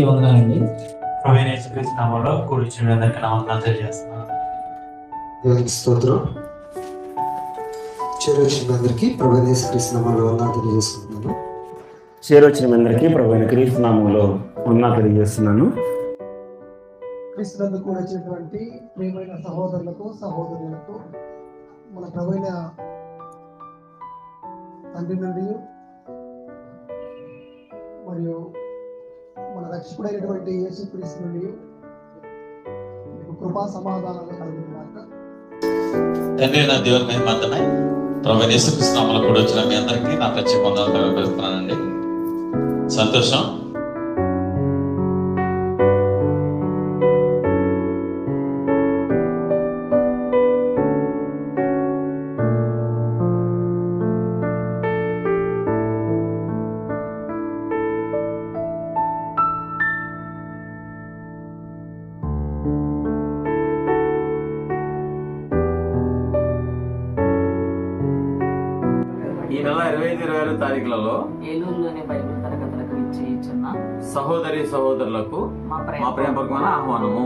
వందనాలండి. ప్రవీణ యేసుక్రీస్తు నామములో కూర్చుని అందరికీ నా వందనాలు తెలియజేస్తున్నాను. దేవునికి స్తోత్రం. చేరొచ్చిన అందరికీ ప్రవీణ యేసుక్రీస్తు నామములో వందనాలు తెలియజేస్తున్నాను. చేరొచ్చిన అందరికీ ప్రభువైన క్రీస్తు నామములో వందనాలు తెలియజేస్తున్నాను. క్రీస్తునందు కూడా వచ్చినటువంటి ప్రియమైన సహోదరులకు సహోదరులకు మన ప్రభువైన తండ్రి నుండి మరియు మన రక్షకుడైనటువంటి యేసుక్రీస్తు నుండి మీకు కృపా సమాధానాలు కలుగుతున్నాక. తండ్రి నా దేవుని మహిమార్థమై ప్రభువైన యేసుక్రీస్తు నామములో కూడా వచ్చిన మీ అందరికీ నా ప్రత్యేక వందనాలు తెలియజేస్తున్నానండి. సంతోషం. ఈ నెల 25-26 తారీఖులలో ఏలూరులోని బైబిల్ తరగతులకు ఇచ్చి సహోదరి సహోదరులకు మా ప్రేమపూర్వకమైన ఆహ్వానము.